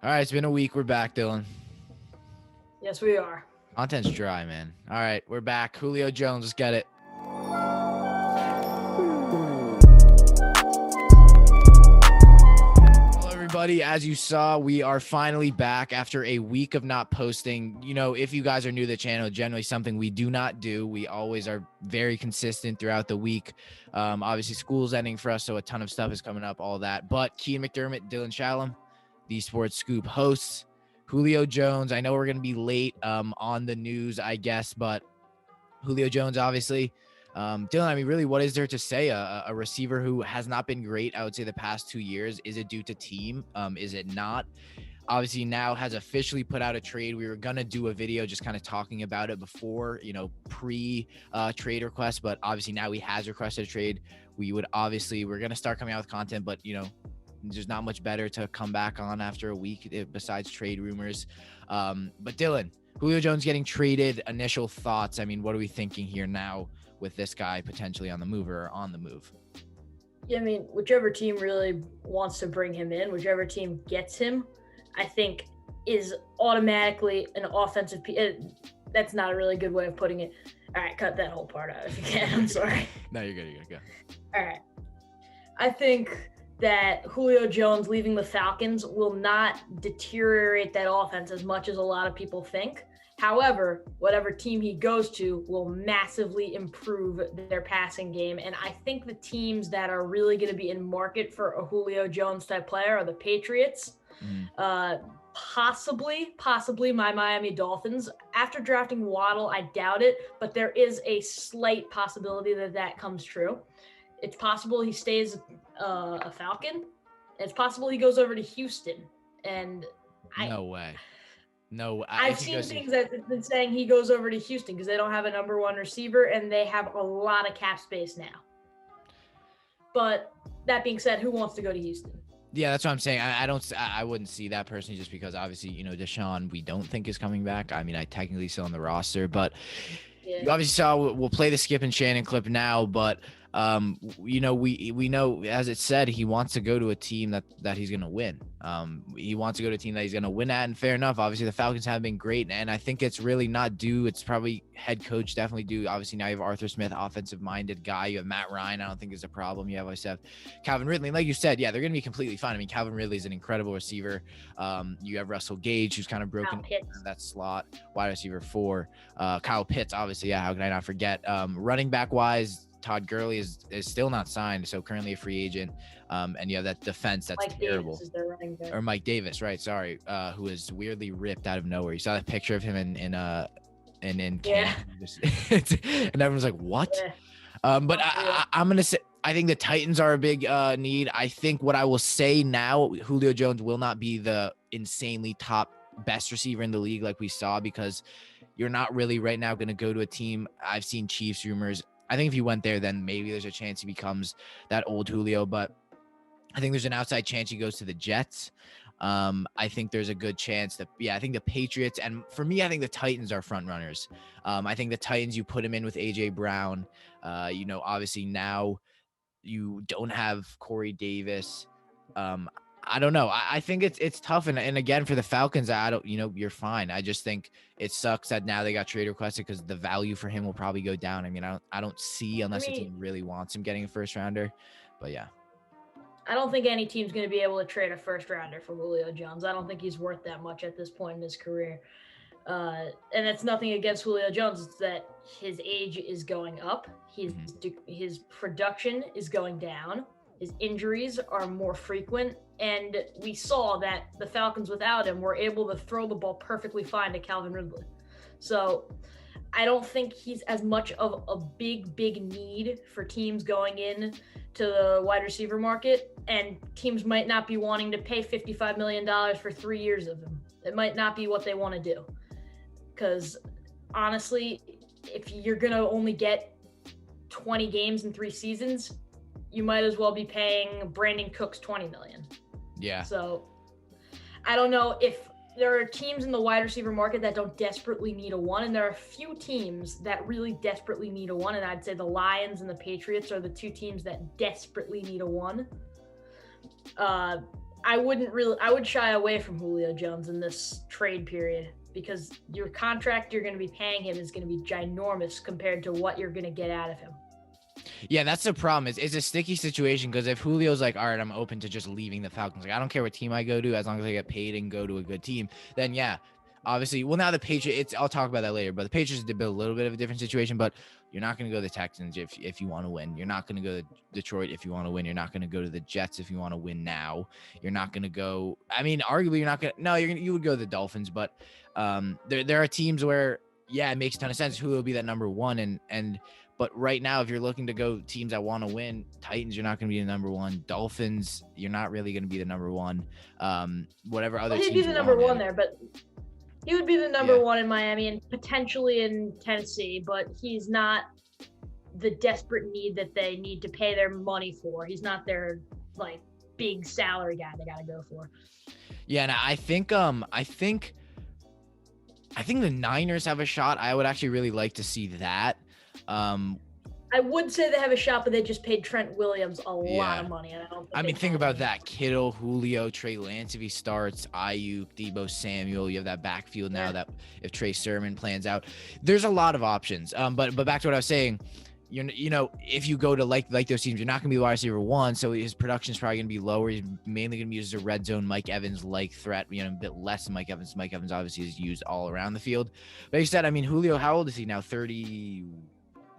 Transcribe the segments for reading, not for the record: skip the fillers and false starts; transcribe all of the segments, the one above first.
All right, it's been a week. We're back, Dylan. Yes, we are. Content's dry, man. All right, we're back. Julio Jones, let's get it. Hello, everybody. As you saw, we are finally back after a week of not posting. You know, if you guys are new to the channel, generally something we do not do. We always are very consistent throughout the week. Obviously, school's ending for us, so a ton of stuff is coming up, all that. But Cian McDermott, Dylan Shalom, the Sports Scoop hosts. Julio Jones, I know we're going to be late on the news, I guess, but Julio Jones, obviously. Dylan, I mean, really, what is there to say? A receiver who has not been great, I would say, the past 2 years. Is it due to team? Is it not? Obviously, now has officially put out a trade. We were going to do a video just kind of talking about it before, pre-trade request, but obviously now he has requested a trade. We're going to start coming out with content, but, there's not much better to come back on after a week besides trade rumors. But Dylan, Julio Jones getting traded, initial thoughts. I mean, what are we thinking here now with this guy potentially on the move or on the move? Yeah, I mean, whichever team really wants to bring him in, whichever team gets him, I think is automatically an offensive that's not a really good way of putting it. All right, cut that whole part out if you can. I'm sorry. No, you're good. Go. All right. I think that Julio Jones leaving the Falcons will not deteriorate that offense as much as a lot of people think. However, whatever team he goes to will massively improve their passing game. And I think the teams that are really going to be in market for a Julio Jones type player are the Patriots, possibly my Miami Dolphins. After drafting Waddle, I doubt it, but there is a slight possibility that comes true. It's possible he stays a Falcon. It's possible he goes over to Houston. And No way. I've seen things that have been saying he goes over to Houston because they don't have a number one receiver and they have a lot of cap space now. But that being said, who wants to go to Houston? Yeah, that's what I'm saying. I wouldn't see that personally just because obviously, Deshaun, we don't think is coming back. I mean, I technically still on the roster, but you obviously saw we'll play the Skip and Shannon clip now, but we know, as it said, he wants to go to a team that he's going to win. He wants to go to a team that he's going to win at, and fair enough. Obviously, the Falcons have been great, and I think it's really not due. It's probably head coach definitely due. Obviously, now you have Arthur Smith, offensive-minded guy. You have Matt Ryan. I don't think is a problem. You obviously have Calvin Ridley. Like you said, yeah, they're going to be completely fine. I mean, Calvin Ridley is an incredible receiver. You have Russell Gage, who's kind of broken that slot, wide receiver 4. Kyle Pitts, obviously, yeah, how can I not forget? Running back-wise, Todd Gurley is still not signed, so currently a free agent. And you have that defense that's Mike terrible. Davis is their running back. Or Mike Davis, right? Sorry, who is weirdly ripped out of nowhere. You saw that picture of him in camp, and everyone's like, "What?" Yeah. But I'm gonna say I think the Titans are a big need. I think what I will say now, Julio Jones will not be the insanely top best receiver in the league like we saw because you're not really right now going to go to a team. I've seen Chiefs rumors. I think if you went there, then maybe there's a chance he becomes that old Julio, but I think there's an outside chance he goes to the Jets. I think there's a good chance that, I think the Patriots, and for me, I think the Titans are front runners. I think the Titans, you put him in with AJ Brown. Obviously now you don't have Corey Davis. I don't know. I think it's tough. And again, for the Falcons, you're fine. I just think it sucks that now they got trade requested because the value for him will probably go down. I mean, I don't see, unless the team really wants him, getting a first rounder, but yeah. I don't think any team's going to be able to trade a first rounder for Julio Jones. I don't think he's worth that much at this point in his career. And it's nothing against Julio Jones. It's that his age is going up. His production is going down. His injuries are more frequent. And we saw that the Falcons without him were able to throw the ball perfectly fine to Calvin Ridley. So I don't think he's as much of a big need for teams going in to the wide receiver market. And teams might not be wanting to pay $55 million for 3 years of him. It might not be what they want to do. Because honestly, if you're going to only get 20 games in 3 seasons, you might as well be paying Brandon Cooks $20 million. Yeah. So I don't know if there are teams in the wide receiver market that don't desperately need a one, and there are a few teams that really desperately need a one, and I'd say the Lions and the Patriots are the 2 teams that desperately need a one. I would shy away from Julio Jones in this trade period because your contract you're going to be paying him is going to be ginormous compared to what you're going to get out of him. Yeah, that's the problem. It's a sticky situation because if Julio's like, all right, I'm open to just leaving the Falcons. Like, I don't care what team I go to as long as I get paid and go to a good team. Then yeah, obviously. Well, now the Patriots. I'll talk about that later. But the Patriots did a little bit of a different situation. But you're not going to go to the Texans if you want to win. You're not going to go to Detroit if you want to win. You're not going to go to the Jets if you want to win now. You're not going to go. I mean, arguably, you're not going to. No, you would go to the Dolphins. But there are teams where it makes a ton of sense. Who will be that number one and. But right now, if you're looking to go teams that want to win, Titans, you're not going to be the number one. Dolphins, you're not really going to be the number one. Whatever other teams. He'd be the number one there, but he would be the number one in Miami and potentially in Tennessee, but he's not the desperate need that they need to pay their money for. He's not their like big salary guy they got to go for. Yeah, and I think the Niners have a shot. I would actually really like to see that. I would say they have a shot, but they just paid Trent Williams a lot of money. And I mean, think about that. Kittle, Julio, Trey Lance if he starts, Ayuk, Deebo Samuel. You have that backfield now that if Trey Sermon plans out. There's a lot of options. But back to what I was saying, you know, if you go to like those teams, you're not going to be the wide receiver one, so his production is probably going to be lower. He's mainly going to be used as a red zone Mike Evans-like threat, a bit less than Mike Evans. Mike Evans obviously is used all around the field. But you said, I mean, Julio, how old is he now? 31?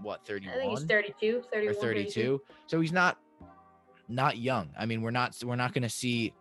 I think he's 32, 31, or 32. So he's not young. I mean, we're not going to see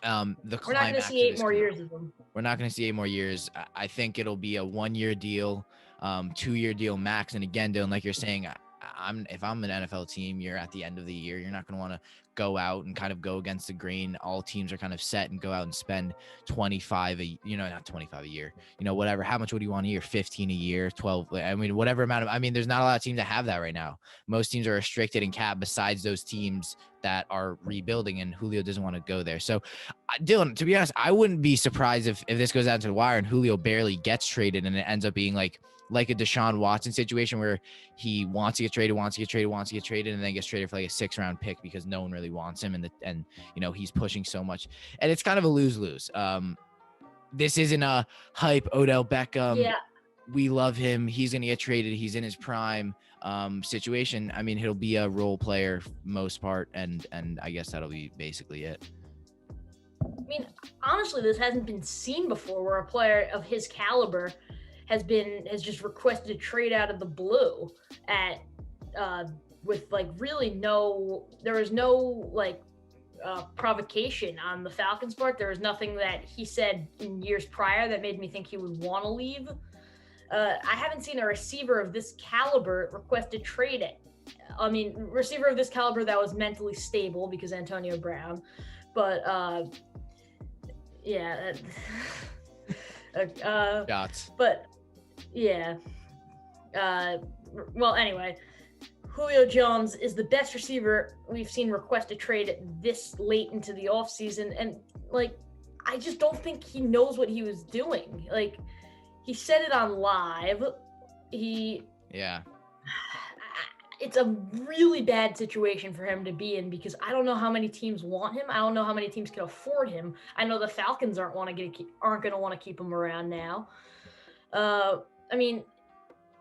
the climax. We're not going to see 8 more years of him. We're not going to see 8 more years. I think it'll be a 1-year deal, 2-year deal max. And again, Dylan, like you're saying, if I'm an NFL team, you're at the end of the year, you're not going to want to go out and kind of go against the grain. All teams are kind of set and go out and spend 25 not 25 a year, whatever. How much would you want a year? 15 a year, 12. I mean, whatever amount of, there's not a lot of teams that have that right now. Most teams are restricted in cap besides those teams that are rebuilding, and Julio doesn't want to go there. So Dylan, to be honest, I wouldn't be surprised if this goes out to the wire and Julio barely gets traded and it ends up being like a Deshaun Watson situation where he wants to get traded, and then gets traded for like a 6th-round pick because no one really wants him, and he's pushing so much, and it's kind of a lose-lose. This isn't a hype Odell Beckham. Yeah. We love him. He's gonna get traded. He's in his prime situation. I mean, he'll be a role player for most part, and I guess that'll be basically it. I mean, honestly, this hasn't been seen before where a player of his caliber has just requested a trade out of the blue with like really there was no like provocation on the Falcons part. There was nothing that he said in years prior that made me think he would want to leave. I haven't seen a receiver of this caliber request a trade receiver of this caliber that was mentally stable because Antonio Brown, but Shots. But yeah. Well, anyway, Julio Jones is the best receiver we've seen request a trade this late into the offseason. And, like, I just don't think he knows what he was doing. Like, he said it on live. It's a really bad situation for him to be in because I don't know how many teams want him. I don't know how many teams can afford him. I know the Falcons aren't going to want to keep him around now. I mean,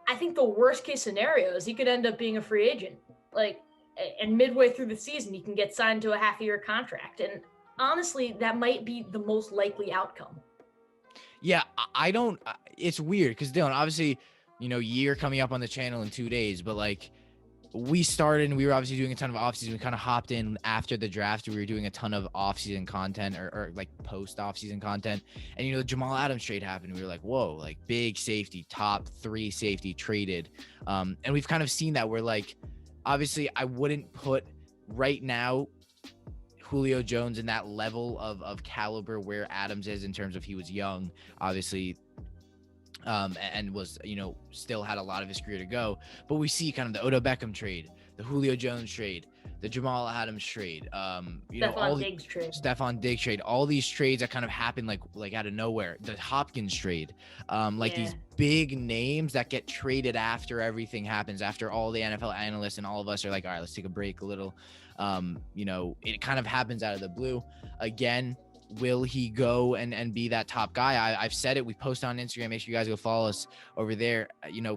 I think the worst case scenario is he could end up being a free agent. Like, and midway through the season, he can get signed to a half-year contract. And honestly, that might be the most likely outcome. Yeah, it's weird because Dylan, obviously, year coming up on the channel in 2 days, but like, we started and we were obviously doing a ton of offseason. We kind of hopped in after the draft. We were doing a ton of offseason content or like post offseason content. And, the Jamal Adams trade happened. We were like, whoa, like big safety, top 3 safety traded. And we've kind of seen that where like, obviously I wouldn't put right now Julio Jones in that level of caliber where Adams is in terms of he was young, obviously, and was, still had a lot of his career to go. But we see kind of the Odell Beckham trade, the Julio Jones trade, the Jamal Adams trade, Stephon Diggs trade. Stephon Diggs trade, all these trades that kind of happen like out of nowhere. The Hopkins trade, these big names that get traded after everything happens, after all the NFL analysts and all of us are like, all right, let's take a break a little. It kind of happens out of the blue. Again, will he go and be that top guy? I've said it. We post on Instagram. Make sure you guys go follow us over there.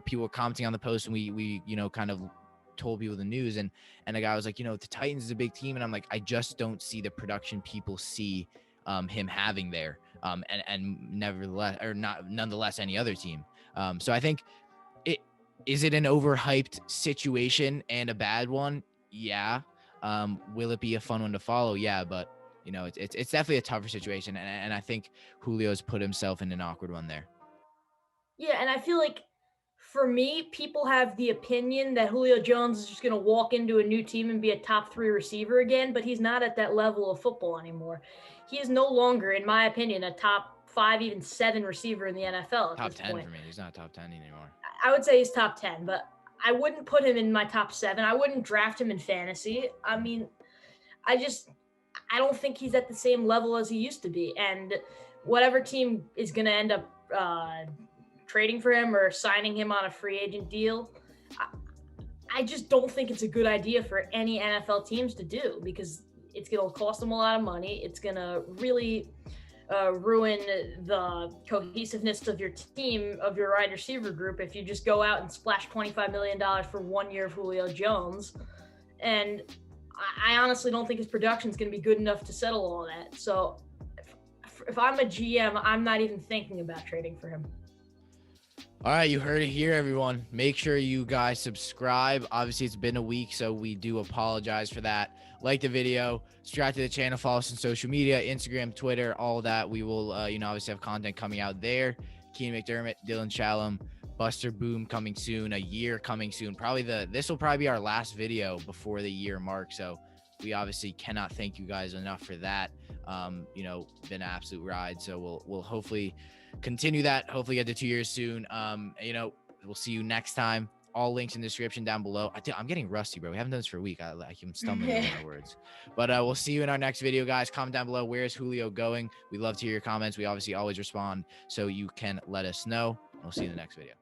People were commenting on the post, and we kind of told people the news, and the guy was like, the Titans is a big team, and I'm like, I just don't see the production people see him having there, and nevertheless, or not nonetheless, any other team. So I think is it an overhyped situation and a bad one? Yeah. Will it be a fun one to follow? Yeah, but it's definitely a tougher situation, and I think Julio's put himself in an awkward one there. Yeah, and I feel like for me, people have the opinion that Julio Jones is just going to walk into a new team and be a top 3 receiver again, but he's not at that level of football anymore. He is no longer, in my opinion, a top 5, even 7 receiver in the NFL at top this 10 point. For me. He's not top 10 anymore. I would say he's top 10, but I wouldn't put him in my top 7. I wouldn't draft him in fantasy. I mean, I don't think he's at the same level as he used to be. And whatever team is going to end up trading for him or signing him on a free agent deal, I just don't think it's a good idea for any NFL teams to do, because it's going to cost them a lot of money. It's going to really ruin the cohesiveness of your team, of your wide receiver group, if you just go out and splash $25 million for 1 year of Julio Jones. And I honestly don't think his production is going to be good enough to settle all that. So if I'm a GM, I'm not even thinking about trading for him. All right, you heard it here, everyone. Make sure you guys subscribe. Obviously, it's been a week, so we do apologize for that. Like the video, subscribe to the channel, follow us on social media, Instagram, Twitter, all that. We will, obviously have content coming out there. Cian McDermott, Dylan Shalom, Buster Boom coming soon, a year coming soon. This will probably be our last video before the year mark. So we obviously cannot thank you guys enough for that. Been an absolute ride. So we'll hopefully continue that. Hopefully get to 2 years soon. We'll see you next time. All links in the description down below. I'm getting rusty, bro. We haven't done this for a week. I'm stumbling over my words. But we'll see you in our next video, guys. Comment down below, where is Julio going? We love to hear your comments. We obviously always respond, so you can let us know. We'll see you in the next video.